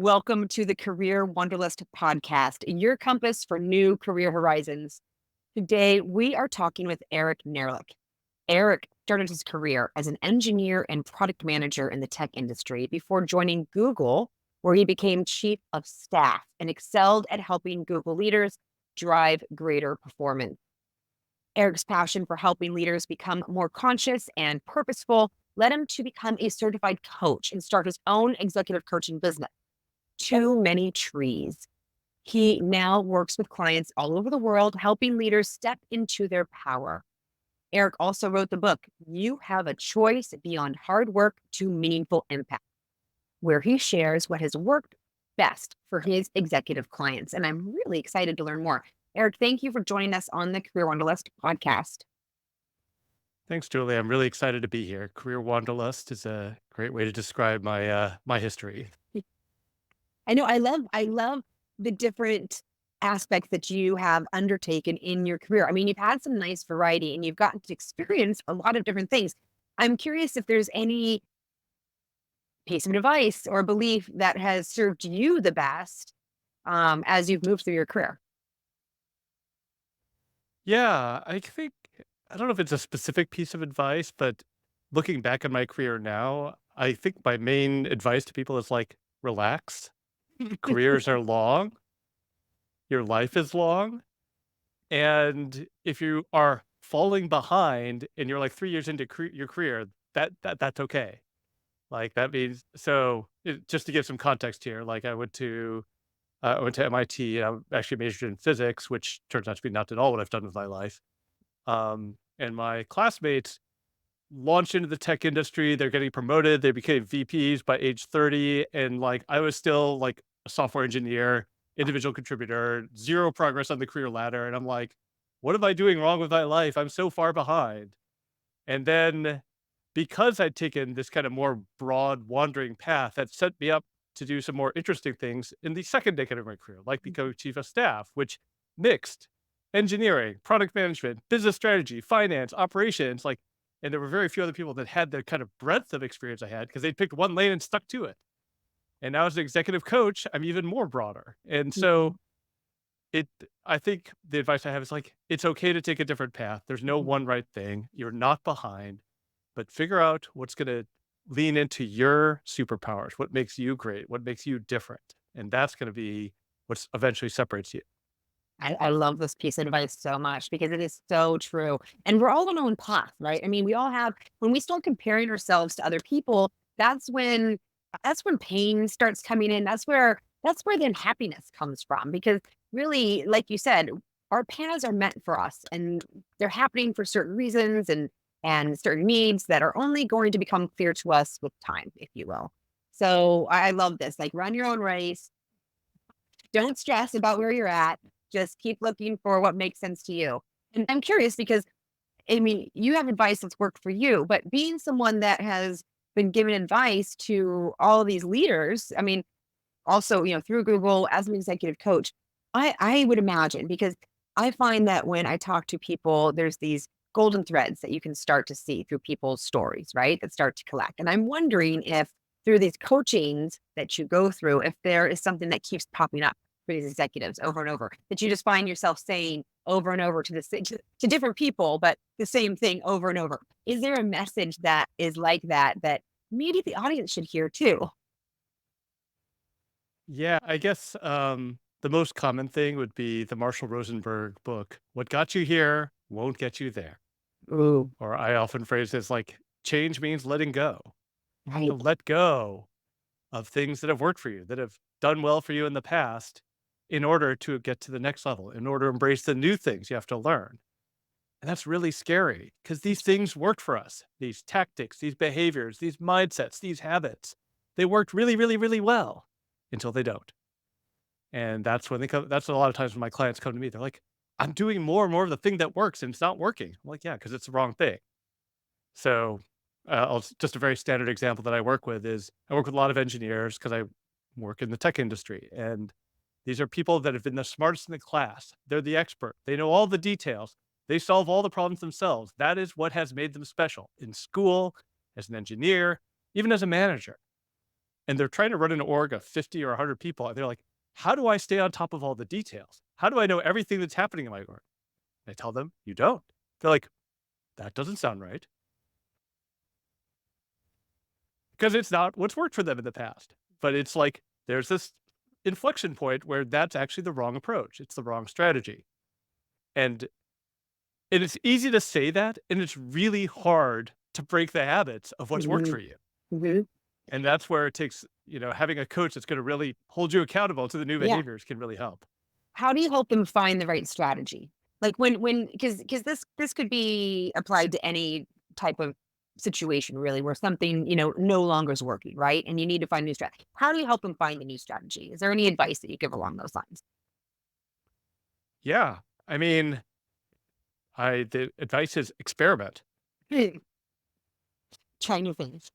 Welcome to the Career Wanderlust podcast, your compass for new career horizons. Today, we are talking with Eric Nehrlich. Eric started his career as an engineer and product manager in the tech industry before joining Google, where he became chief of staff and excelled at helping Google leaders drive greater performance. Eric's passion for helping leaders become more conscious and purposeful led him to become a certified coach and start his own executive coaching business, Too Many Trees. He now works with clients all over the world, helping leaders step into their power. Eric also wrote the book, You Have a Choice Beyond Hard Work to Meaningful Impact, where he shares what has worked best for his executive clients. And I'm really excited to learn more. Eric, thank you for joining us on the Career Wanderlust podcast. Thanks, Julie. I'm really excited to be here. Career wanderlust is a great way to describe my history. I love the different aspects that you have undertaken in your career. I mean, you've had some nice variety and you've gotten to experience a lot of different things. I'm curious if there's any piece of advice or belief that has served you the best as you've moved through your career. Yeah, I don't know if it's a specific piece of advice, but looking back on my career now, I think my main advice to people is like relax. Careers are long, your life is long, and if you are falling behind and you're like 3 years into your career, that's okay. Like that means just to give some context here, like I went to MIT. I actually majored in physics, which turns out to be not at all what I've done with my life. And my classmates launched into the tech industry. They're getting promoted. They became VPs by age 30. And like I was still like a software engineer, individual contributor, zero progress on the career ladder. And I'm like, what am I doing wrong with my life? I'm so far behind. And then because I'd taken this kind of more broad wandering path that set me up to do some more interesting things in the second decade of my career, like becoming chief of staff, which mixed engineering, product management, business strategy, finance, operations, like, and there were very few other people that had the kind of breadth of experience I had because they'd picked one lane and stuck to it. And now as an executive coach, I'm even more broader. And Mhm, so it I think the advice I have is like, it's okay to take a different path. There's no mhm. one right thing. You're not behind, but figure out what's gonna lean into your superpowers, what makes you great, what makes you different. And that's gonna be what's eventually separates you. I love this piece of advice so much because it is so true. And we're all on our own path, right? I mean, we all have, when we start comparing ourselves to other people, that's when that's when pain starts coming in. That's where the unhappiness comes from. Because really, like you said, our paths are meant for us and they're happening for certain reasons and certain needs that are only going to become clear to us with time, if you will. So I love this. Like run your own race, don't stress about where you're at. Just keep looking for what makes sense to you. And I'm curious because, I mean, you have advice that's worked for you, but being someone that has been given advice to all of these leaders, I mean, also, through Google as an executive coach, I would imagine because I find that when I talk to people, there's these golden threads that you can start to see through people's stories, right? That start to collect. And I'm wondering if through these coachings that you go through, if there is something that keeps popping up for these executives over and over that you just find yourself saying over and over to different people, but the same thing over and over. Is there a message that is like that maybe the audience should hear too? Yeah, I guess the most common thing would be the Marshall Rosenberg book, What Got You Here Won't Get You There. Ooh, Or I often phrase it as like change means letting go. You have to right. let go of things that have worked for you, that have done well for you in the past in order to get to the next level, in order to embrace the new things you have to learn. And that's really scary because these things worked for us. These tactics, these behaviors, these mindsets, these habits, they worked really, really, really well until they don't. And that's when they come, that's a lot of times when my clients come to me, they're like, I'm doing more and more of the thing that works and it's not working. I'm like, yeah, because it's the wrong thing. So, just a very standard example that I work with is I work with a lot of engineers because I work in the tech industry, and these are people that have been the smartest in the class. They're the expert. They know all the details. They solve all the problems themselves. That is what has made them special in school, as an engineer, even as a manager. and they're trying to run an org of 50 or 100 people. And they're like, how do I stay on top of all the details? How do I know everything that's happening in my org? I tell them, you don't. They're like, that doesn't sound right because it's not what's worked for them in the past. But it's like, there's this inflection point where that's actually the wrong approach. It's the wrong strategy. And it's easy to say that, and it's really hard to break the habits of what's worked Mhm, for you. mhm. And that's where it takes, having a coach that's going to really hold you accountable to the new Yeah. behaviors can really help. How do you help them find the right strategy? Like when because this could be applied to any type of situation really where something, no longer is working, right? And you need to find a new strategy. How do you help them find a new strategy? Is there any advice that you give along those lines? Yeah. I mean, the advice is experiment, Trying new things.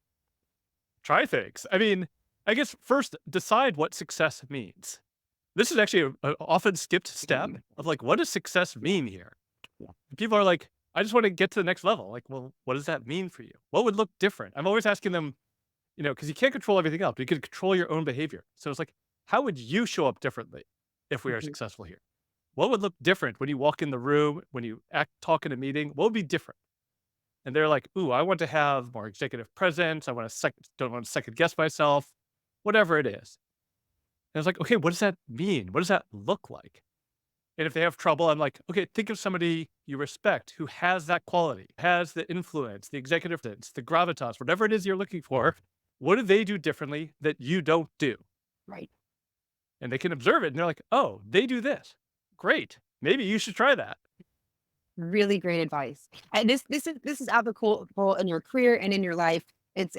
try things. I mean, I guess first decide what success means. This is actually a often skipped step of like, what does success mean here? People are like, I just want to get to the next level. Like, well, what does that mean for you? What would look different? I'm always asking them, because you can't control everything else, but you can control your own behavior. So it's like, how would you show up differently if we are Mhm. successful here? What would look different when you walk in the room, when you talk in a meeting? What would be different? And they're like, ooh, I want to have more executive presence. I want to don't want to second guess myself, whatever it is. And I was like, okay, what does that mean? What does that look like? And if they have trouble, I'm like, okay, think of somebody you respect who has that quality, has the influence, the executive sense, the gravitas, whatever it is you're looking for. What do they do differently that you don't do? Right. And they can observe it and they're like, oh, they do this. Great. Maybe you should try that. Really great advice. And this is applicable in your career and in your life. It's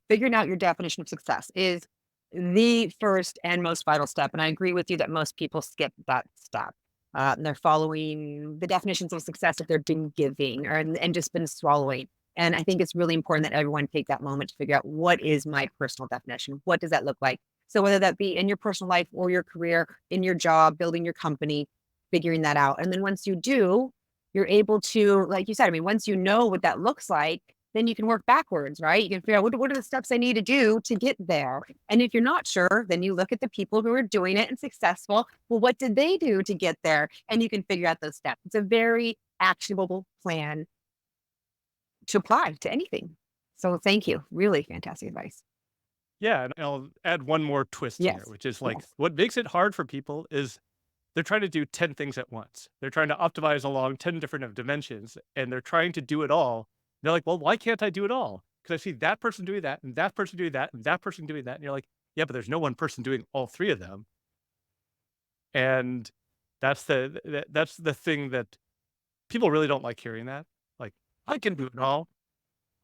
figuring out your definition of success is the first and most vital step. And I agree with you that most people skip that step. And they're following the definitions of success that they're doing giving or and just been swallowing. And I think it's really important that everyone take that moment to figure out what is my personal definition? What does that look like? So whether that be in your personal life or your career, in your job, building your company, figuring that out. And then once you do, you're able to, like you said, I mean, once you know what that looks like, then you can work backwards, right? You can figure out what are the steps I need to do to get there. And if you're not sure, then you look at the people who are doing it and successful. Well, what did they do to get there? And you can figure out those steps. It's a very actionable plan to apply to anything. So thank you. Really fantastic advice. Yeah. And I'll add one more twist here, Yes. which is like Yes. what makes it hard for people is they're trying to do 10 things at once. They're trying to optimize along 10 different dimensions and they're trying to do it all. They're like, well, why can't I do it all? Because I see that person doing that and that person doing that and that person doing that. And you're like, yeah, but there's no one person doing all three of them. And that's the thing that people really don't like hearing that. Like, I can do it all.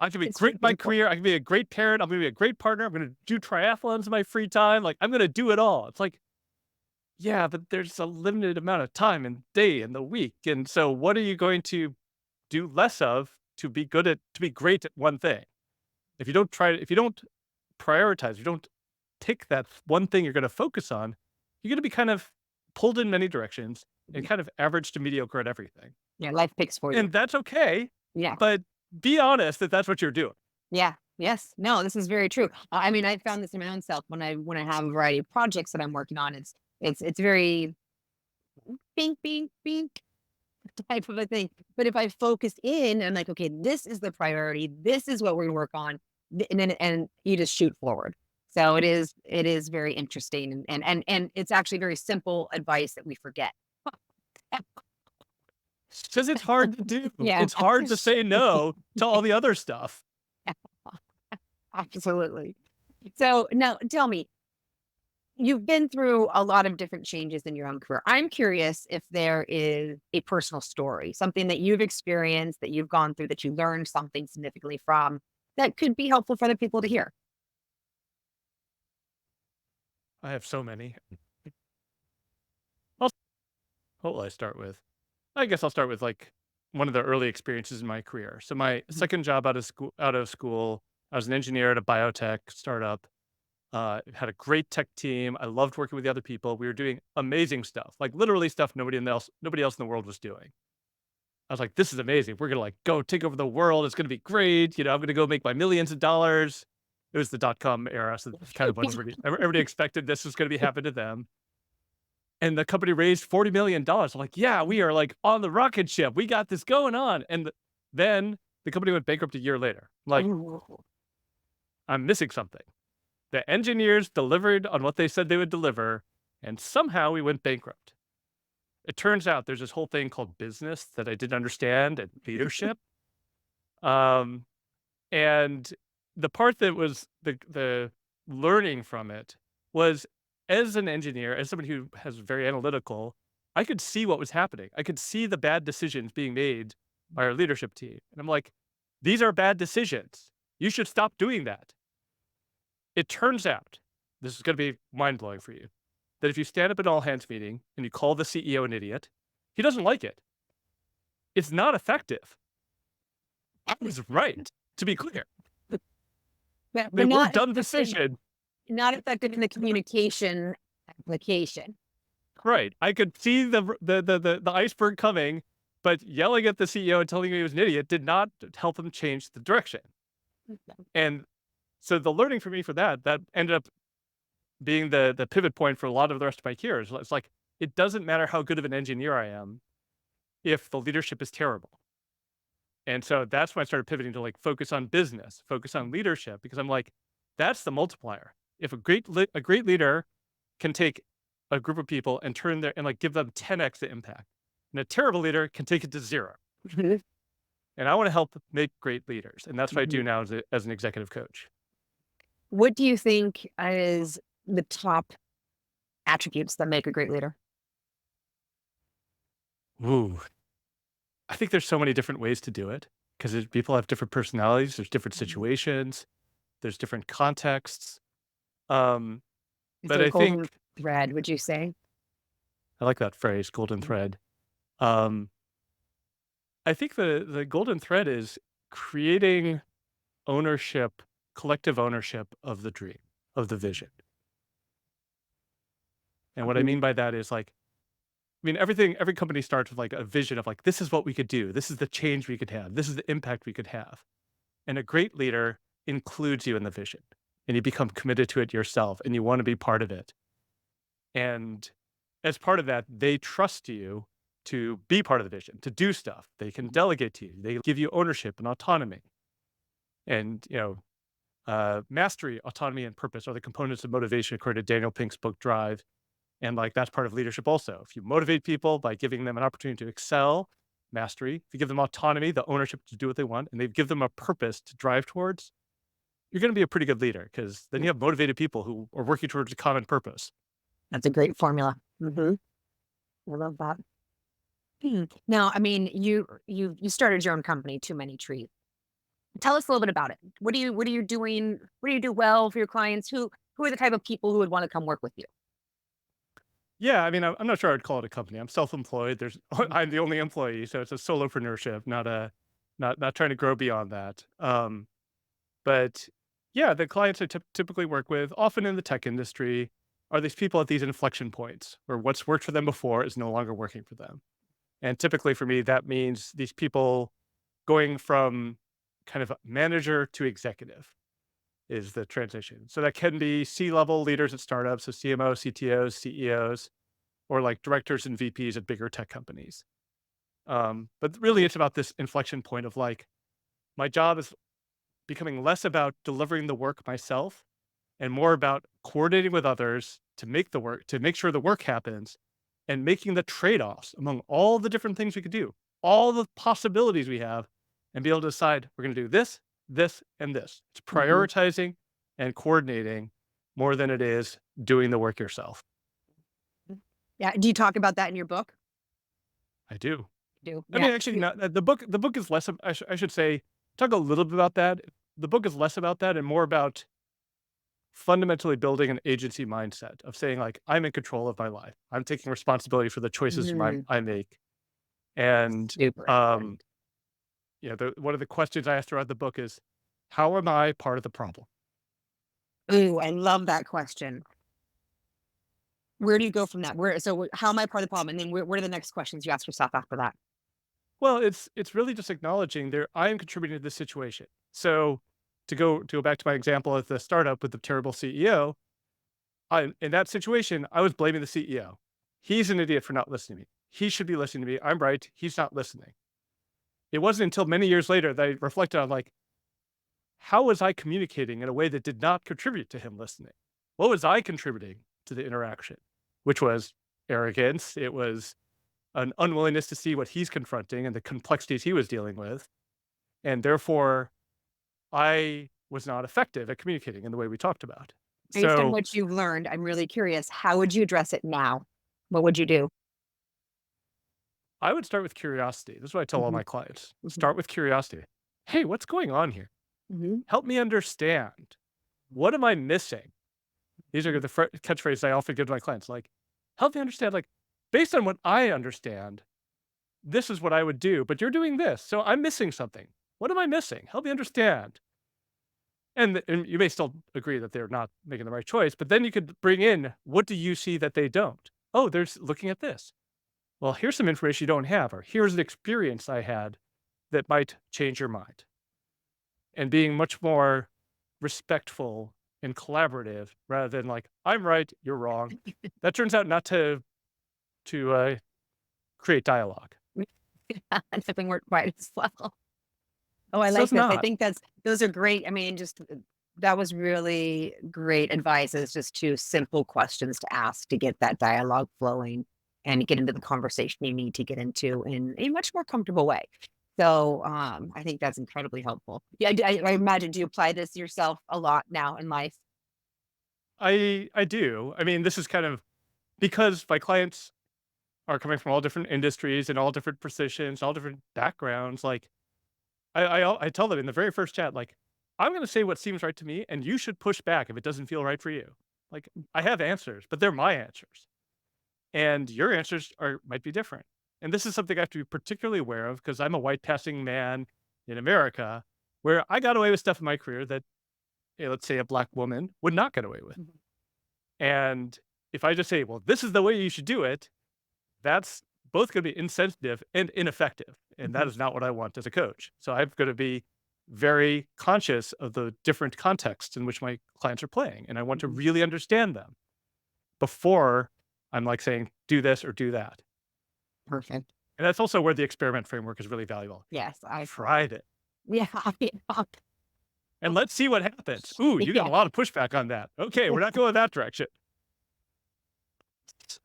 I can be It's great really in my important. career. I can be a great parent. I'm going to be a great partner. I'm going to do triathlons in my free time. Like, I'm going to do it all. It's like, yeah, but there's a limited amount of time and day in the week. And so what are you going to do less of to be great at one thing? If you don't prioritize, you don't pick that one thing you're going to focus on, you're going to be kind of pulled in many directions and kind of average to mediocre at everything. Yeah. Life picks for you. And that's okay, Yeah. but be honest that that's what you're doing. Yeah. Yes. No, this is very true. I mean, I found this in my own self when I have a variety of projects that I'm working on. It's very bink, bink, bink type of a thing. But if I focus in and like, okay, this is the priority, this is what we're gonna work on, and you just shoot forward. So it is very interesting and it's actually very simple advice that we forget. Because it's hard to do. Yeah, It's hard to say no to all the other stuff. absolutely. So now tell me, you've been through a lot of different changes in your own career. I'm curious if there is a personal story, something that you've experienced, that you've gone through, that you learned something significantly from that could be helpful for other people to hear. I have so many. I'll, what will I start with? I guess I'll start with like one of the early experiences in my career. So my Mhm. second job out of school, I was an engineer at a biotech startup. Had a great tech team. I loved working with the other people. We were doing amazing stuff, like literally stuff nobody else in the world was doing. I was like, this is amazing. We're gonna like go take over the world. It's gonna be great. I'm gonna go make my millions of dollars. It was the dot-com era, so it's kind of what everybody expected this was gonna be happen to them, and the company raised $40 million. I'm like, "Yeah, we are, like, on the rocket ship. We got this going on," and then the company went bankrupt a year later. I'm like, Oh, "I'm missing something." The engineers delivered on what they said they would deliver, and somehow we went bankrupt. It turns out there's this whole thing called business that I didn't understand and leadership. Um, and the part that was the learning from it was, as an engineer, as somebody who has very analytical, I could see what was happening. I could see the bad decisions being made by our leadership team. And I'm like, these are bad decisions. You should stop doing that. It turns out, this is going to be mind blowing for you, that if you stand up at an all hands meeting and you call the CEO an idiot, he doesn't like it. It's not effective. I was right, to be clear. but They were not done effective, decision. not effective in the communication application. Right. I could see the iceberg coming, but yelling at the CEO and telling him he was an idiot did not help him change the direction. And so the learning for me for that ended up being the pivot point for a lot of the rest of my career. It's like, it doesn't matter how good of an engineer I am if the leadership is terrible. And so that's when I started pivoting to, like, focus on business, focus on leadership, because I'm like, that's the multiplier. If a great leader can take a group of people and turn their and, like, give them 10x the impact, and a terrible leader can take it to 0. Mhm, And I want to help make great leaders, and that's what I mhm. do now as an executive coach. What do you think is the top attributes that make a great leader? Ooh, I think there's so many different ways to do it because people have different personalities. There's different Mhm. situations. There's different contexts. Um, Is but there a I golden think thread, would you say? I like that phrase, golden Mhm. thread. Um, I think the golden thread is creating ownership, collective ownership of the dream, of the vision. And what I Mhm. mean by that is, like, I mean, every company starts with, like, a vision of, like, this is what we could do. This is the change we could have. This is the impact we could have. And a great leader includes you in the vision, and you become committed to it yourself, and you want to be part of it. And as part of that, they trust you to be part of the vision, to do stuff. They can delegate to you. They give you ownership and autonomy. And, mastery, autonomy, and purpose are the components of motivation according to Daniel Pink's book Drive. And, like, that's part of leadership also. If you motivate people by giving them an opportunity to excel, mastery. If you give them autonomy, the ownership to do what they want, and they give them a purpose to drive towards, you're going to be a pretty good leader because then you have motivated people who are working towards a common purpose. That's a great formula. I love that. Now, I mean, you started your own company, Too Many Trees. Tell us a little bit about it. What are you doing? What do you do well for your clients? Who are the type of people who would want to come work with you? Yeah, I mean, I'm not sure I'd call it a company. I'm self-employed. Mhm. I'm the only employee, so it's a solopreneurship, not trying to grow beyond that. But yeah, the clients I typically work with, often in the tech industry, are these people at these inflection points where what's worked for them before is no longer working for them. And typically for me, that means these people going from kind of manager to executive is the transition. So that can be C-level leaders at startups, so CMOs, CTOs, CEOs, or, like, directors and VPs at bigger tech companies. But really, it's about this inflection point of, like, my job is becoming less about delivering the work myself and more about coordinating with others to make sure the work happens, and making the trade-offs among all the different things we could do, all the possibilities we have, and be able to decide we're going to do this, this, and this. It's Mhm. prioritizing and coordinating more than it is doing the work yourself. Yeah. Do you talk about that in your book? I do. Do I yeah. mean, actually, not the book is less of I should say, talk a little bit about that. The book is less about that and more about fundamentally building an agency mindset of saying, like, "I'm in control of my life. I'm taking responsibility for the choices Mhm. I make." And, Super um, important. one of the questions I asked throughout the book is, "How am I part of the problem?" Ooh, I love that question. Where do you go from that? How am I part of the problem? And then what are the next questions you ask yourself after that? Well, it's really just acknowledging there I am contributing to this situation. So, to go back to my example at the startup with the terrible CEO, in that situation, I was blaming the CEO. He's an idiot for not listening to me. He should be listening to me. I'm right. He's not listening. It wasn't until many years later that I reflected on like, how was I communicating in a way that did not contribute to him listening? What was I contributing to the interaction? Which was arrogance. It was an unwillingness to see what he's confronting and the complexities he was dealing with. And therefore, I was not effective at communicating in the way we talked about. Based on So what you've learned, I'm really curious, how would you address it now? What would you do? I would start with curiosity. This is what I tell all Mhm, my clients. mhm, Start with curiosity. Hey, what's going on here? mhm. Help me understand. What am I missing? These are the catchphrases I often give to my clients. Like, help me understand, like, based on what I understand, this is what I would do, but you're doing this. So I'm missing something. What am I missing? Help me understand. And you may still agree that they're not making the right choice, but then you could bring in what do you see that they don't? Oh, they're looking at this. Well, here's some information you don't have, or here's an experience I had that might change your mind. And being much more respectful and collaborative rather than like, I'm right, you're wrong. That turns out not to create dialogue. And doesn't work quite as well. Oh, I It like does this. I not. think those are great. I mean, just that was really great advice. Is just two simple questions to ask to get that dialogue flowing and get into the conversation you need to get into in a much more comfortable way. So I think that's incredibly helpful. Yeah, I imagine, do you apply this yourself a lot now in life? I do. I mean, this is kind of because my clients are coming from all different industries and all different positions, all different backgrounds. Like I tell them in the very first chat, like, I'm going to say what seems right to me, and you should push back if it doesn't feel right for you. Like I have answers, but they're my answers, and your answers are might be different. And this is something I have to be particularly aware of because I'm a white passing man in America, where I got away with stuff in my career that, let's say, a black woman would not get away with. Mhm. And if I just say, well, this is the way you should do it, that's both going to be insensitive and ineffective. And that Mhm. is not what I want as a coach. So I'm going to be very conscious of the different contexts in which my clients are playing. And I want to Mhm. really understand them before I'm like saying, do this or do that. Perfect. And that's also where the experiment framework is really valuable. Yes, I Try it yeah, I mean, and let's see what happens. Ooh, you got yeah. a lot of pushback on that. Okay, we're not going that direction.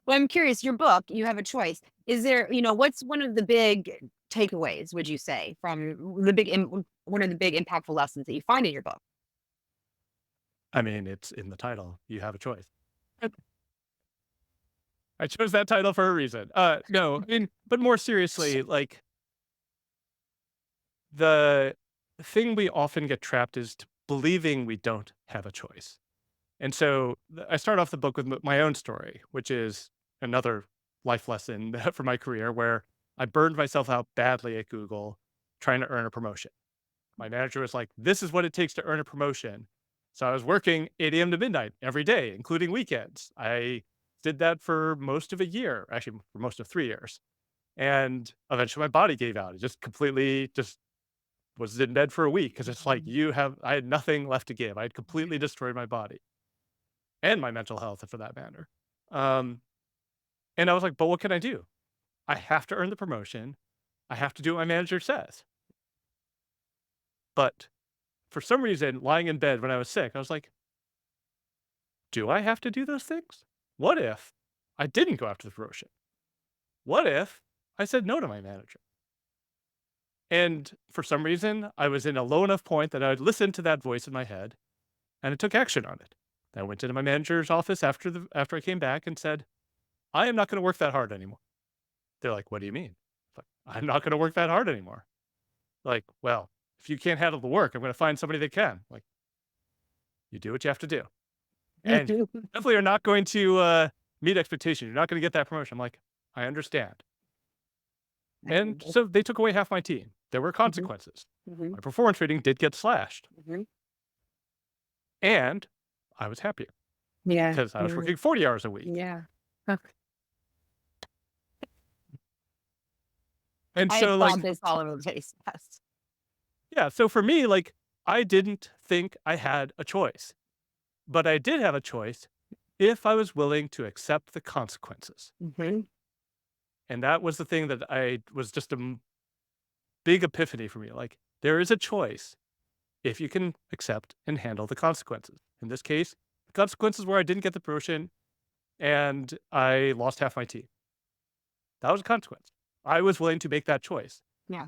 Well, I'm curious, your book, you have a choice. Is there, what's one of the big takeaways, would you say, from one of the big impactful lessons that you find in your book? I mean, it's in the title. You have a choice. I chose that title for a reason. No, I mean, but more seriously, like the thing we often get trapped is to believing we don't have a choice. And so I start off the book with my own story, which is another life lesson for my career where I burned myself out badly at Google trying to earn a promotion. My manager was like, this is what it takes to earn a promotion. So I was working 8 a.m. to midnight every day, including weekends. I did that for most of a year, actually, for most of 3 years. And eventually my body gave out. It just completely just was in bed for a week because it's like Mhm. I had nothing left to give. I had completely destroyed my body and my mental health for that matter. Um, and I was like, but what can I do? I have to earn the promotion. I have to do what my manager says. But for some reason, lying in bed when I was sick, I was like, do I have to do those things? What if I didn't go after the promotion? What if I said no to my manager? And for some reason, I was in a low enough point that I would listen to that voice in my head and I took action on it. I went into my manager's office after I came back and said, I am not going to work that hard anymore. They're like, what do you mean? It's like, I'm not going to work that hard anymore. Like, well, if you can't handle the work, I'm going to find somebody that can. Like, you do what you have to do. And definitely are not going to meet expectations. You're not going to get that promotion. I'm like, I understand. And so they took away half my team. There were Mhm, consequences. mhm, My performance rating did get slashed. mhm. And I was happier Yeah, because I was yeah, working 40 hours a week. yeah. Okay. And I so, applaud like, this all over the place. Yes. yeah. So for me, like, I didn't think I had a choice, but I did have a choice if I was willing to accept the consequences. Mhm. And that was the thing that I was just a big epiphany for me. Like, there is a choice if you can accept and handle the consequences. In this case, the consequences were I didn't get the promotion and I lost half my team. That was a consequence. I was willing to make that choice. Yeah.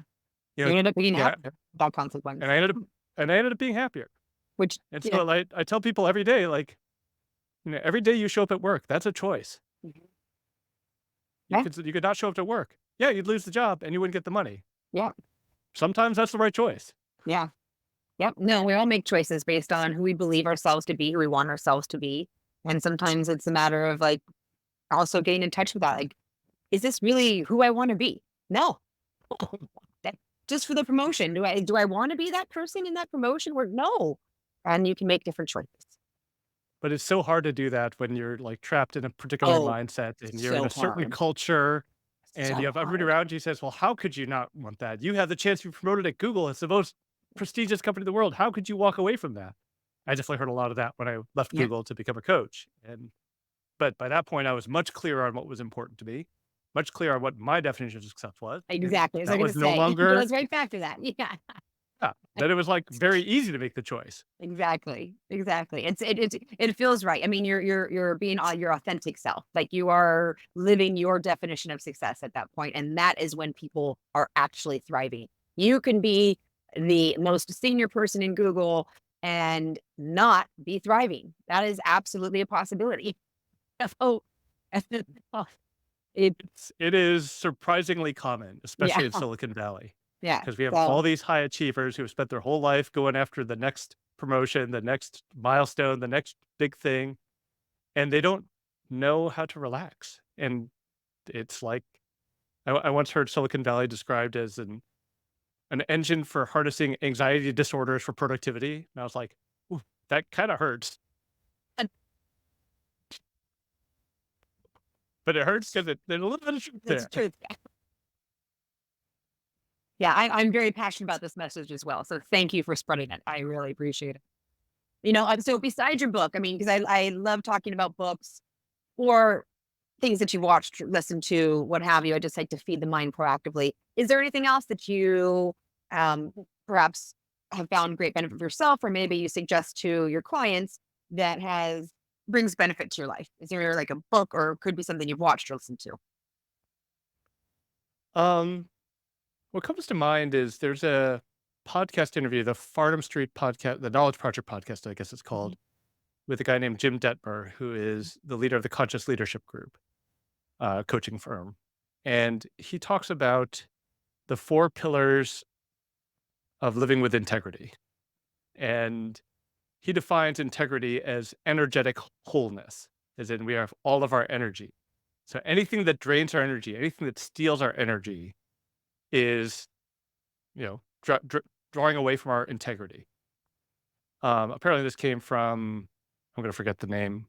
You You know, ended up being yeah, happy without and consequence, I ended up being happier. which, And you know, so like I tell people every day, like, every day you show up at work, that's a choice. Mhm. Yeah, You could not show up to work. Yeah, you'd lose the job and you wouldn't get the money. yeah, Sometimes that's the right choice. yeah, yep. No, we all make choices based on who we believe ourselves to be, who we want ourselves to be, and sometimes it's a matter of, like, also getting in touch with that, like, "Is this really who I wanna be? No." That just for the promotion, do I wanna be that person in that promotion where no, and you can make different choices. But it's so hard to do that when you're, like, trapped in a particular Oh, mindset and you're in so a certain hard, culture and you so have everybody hard. around you says, "Well, how could you not want that? You have the chance to be promoted at Google. It's the most prestigious company in the world. How could you walk away from that?" I definitely heard a lot of that when I left Yeah, Google to become a coach, but by that point, I was much clearer on what was important to me, much clearer on what my definition of success was, and exactly, as I that was gonna was no say, it longer goes right back to that, yeah. yeah, then it was, like, very easy to make the choice. Exactly, exactly. It feels right. I mean, you're being your authentic self. Like you are living your definition of success at that point, and that is when people are actually thriving. You can be the most senior person in Google and not be thriving. That is absolutely a possibility. Oh, oh, it, It is surprisingly common, yeah, especially in Silicon Valley. yeah. 'Cause we have all So these high achievers who have spent their whole life going after the next promotion, the next milestone, the next big thing, and they don't know how to relax. And it's like I once heard Silicon Valley described as an engine for harnessing anxiety disorders for productivity, and I was like, "Ooh, that kinda hurts." and But it hurts because there's a little bit of truth that's the there. truth. Yeah, I'm very passionate about this message as well. So thank you for spreading it. I really appreciate it. So besides your book, I mean, because I love talking about books or things that you watched, listened to, what have you. I just like to feed the mind proactively. Is there anything else that you um, perhaps have found great benefit for yourself, or maybe you suggest to your clients that has brings benefit to your life? Is there like a book, or could be something you've watched or listened to? Um, what comes to mind is there's a podcast interview, the Farnham Street podcast, the Knowledge Project podcast, I guess it's Mhm. called, with a guy named Jim Detmer, who is the leader of the Conscious Leadership Group, coaching firm. And he talks about the four pillars of living with integrity. And he defines integrity as energetic wholeness, as in we have all of our energy. So anything that drains our energy, anything that steals our energy is, drawing away from our integrity. Apparently this came from, I'm going to forget the name,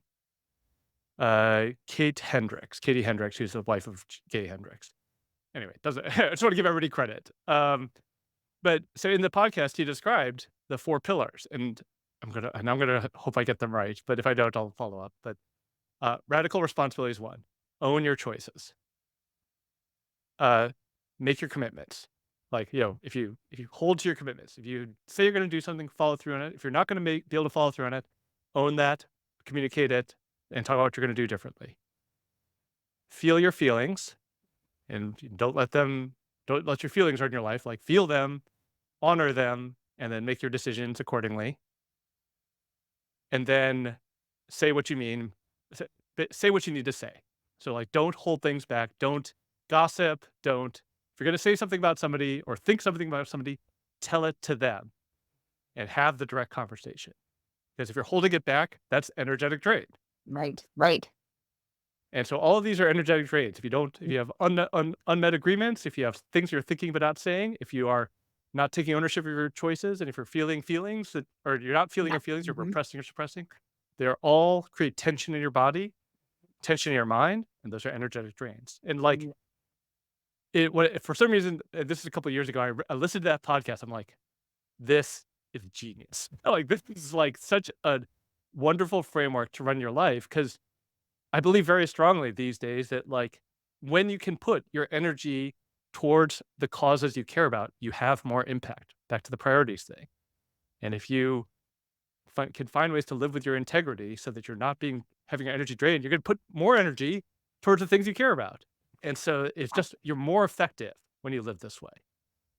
Katie Hendricks, who's the wife of Katie Hendricks. Anyway, doesn't I just want to give everybody credit. But so in the podcast, he described the four pillars, and I'm gonna hope I get them right. But if I don't, I'll follow up. But radical responsibility is one. Own your choices. Uh, make your commitments. Like if you hold to your commitments, if you say you're going to do something, follow through on it. If you're not going to be able to follow through on it, own that, communicate it, and talk about what you're going to do differently. Feel your feelings, and don't let your feelings run your life. Like feel them, honor them, and then make your decisions accordingly. And then say what you mean, say, say what you need to say. So like, don't hold things back. Don't gossip. If you're going to say something about somebody or think something about somebody, tell it to them and have the direct conversation. Because if you're holding it back, that's energetic drain. Right, right. And so all of these are energetic drains. If you have unmet agreements, if you have things you're thinking but not saying, if you are not taking ownership of your choices, and if you're feeling feelings or you're not feeling Yeah. your feelings, you're Mhm. repressing or suppressing, they're all create tension in your body, tension in your mind, and those are energetic drains. And like Mm, for some reason, this is a couple of years ago, I listened to that podcast. I'm like, this is genius. Like, this is like such a wonderful framework to run your life because I believe very strongly these days that like when you can put your energy towards the causes you care about, you have more impact. Back to the priorities thing. And if you can find ways to live with your integrity so that you're not being having your energy drained, you're going to put more energy towards the things you care about. And so it's just you're more effective when you live this way.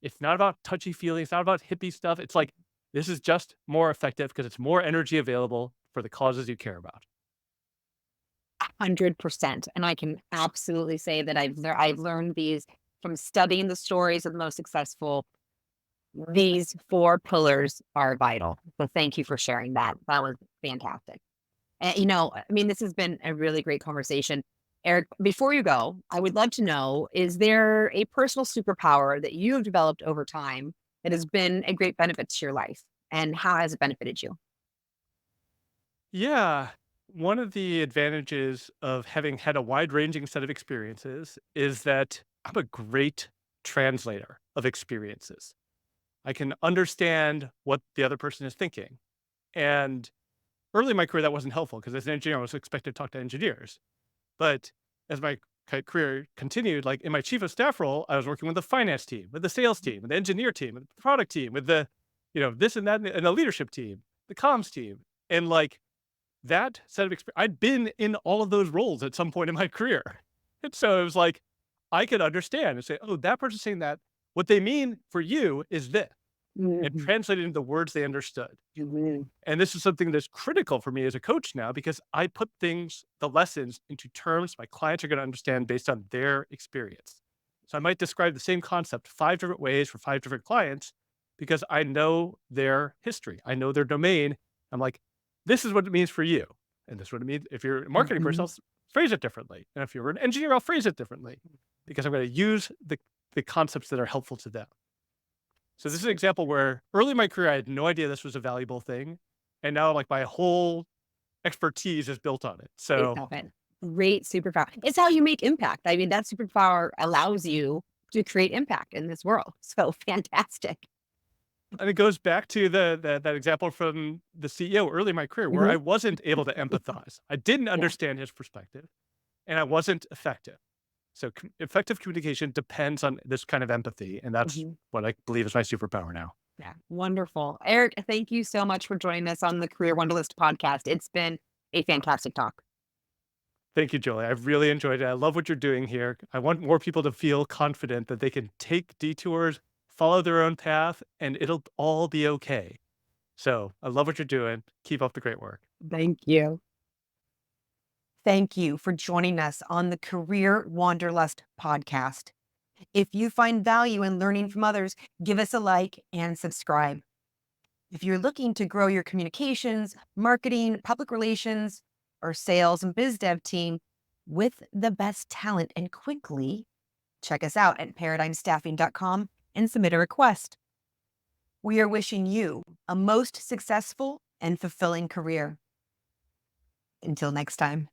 It's not about touchy feelings, it's not about hippie stuff. It's like this is just more effective because it's more energy available for the causes you care about. 100%. And I can absolutely say that I've learned these from studying the stories of the most successful. These 4 pillars are vital. So thank you for sharing that. That was fantastic. And, I mean, this has been a really great conversation. Eric, before you go, I would love to know, is there a personal superpower that you have developed over time that has been a great benefit to your life? And how has it benefited you? Yeah. One of the advantages of having had a wide ranging set of experiences is that I'm a great translator of experiences. I can understand what the other person is thinking. And early in my career, that wasn't helpful because as an engineer, I was expected to talk to engineers. But as my career continued, like in my chief of staff role, I was working with the finance team, with the sales team, with the engineer team, with the product team, with the, this and that, and the leadership team, the comms team. And like that set of experience, I'd been in all of those roles at some point in my career. And so it was like, I could understand and say, oh, that person's saying that. What they mean for you is this, and Mhm, translate it into words they understood. mhm, And this is something that's critical for me as a coach now because I put things, the lessons into terms my clients are going to understand based on their experience. So I might describe the same concept 5 different ways for 5 different clients because I know their history. I know their domain. I'm like, this is what it means for you. And this is what it means. If you're a marketing person, mhm. I'll phrase it differently. And if you're an engineer, I'll phrase it differently because I'm going to use the concepts that are helpful to them. So this is an example where early in my career, I had no idea this was a valuable thing. And now like my whole expertise is built on it. Based So off it. Great superpower. It's how you make impact. I mean, that superpower allows you to create impact in this world. So fantastic. and it goes back to that example from the CEO early in my career where Mhm. I wasn't able to empathize. I didn't Yeah. understand his perspective and I wasn't effective. So effective communication depends on this kind of empathy. And that's Mhm. what I believe is my superpower now. Yeah. Wonderful. Eric, thank you so much for joining us on the Career Wonderlist podcast. It's been a fantastic talk. Thank you, Jolie. I've really enjoyed it. I love what you're doing here. I want more people to feel confident that they can take detours, follow their own path, and it'll all be okay. So I love what you're doing. Keep up the great work. Thank you. Thank you for joining us on the Career Wanderlust podcast. If you find value in learning from others, give us a like and subscribe. If you're looking to grow your communications, marketing, public relations, or sales and biz dev team with the best talent and quickly, check us out at paradigmstaffing.com and submit a request. We are wishing you a most successful and fulfilling career. Until next time.